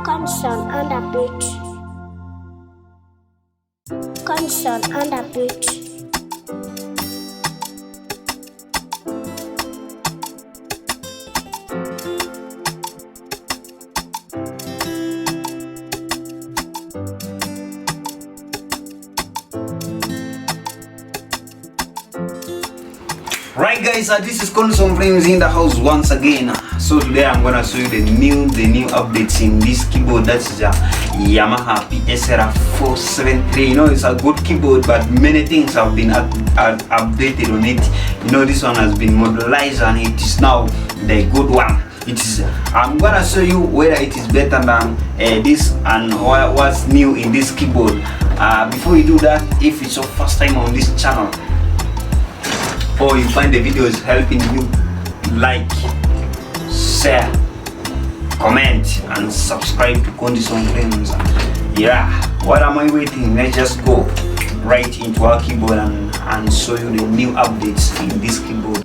Console on the beat. Console on the beat. Right guys, this is KONDISONFILMS in the house once again. So today I'm gonna show you the new updates in this keyboard. That's a Yamaha Psr 473. You know, it's a good keyboard, but many things have been updated on it. You know, this one has been modelized and it is now the good one. It is. I'm gonna show you whether it is better than this and what's new in this keyboard. Before you do that, if it's your first time on this channel, or you find the videos helping you, like, share, comment and subscribe to KONDISONFILMS. Yeah, what am I waiting? Let's just go right into our keyboard and show you the new updates in this keyboard.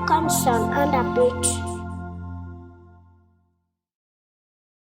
Console on the beat.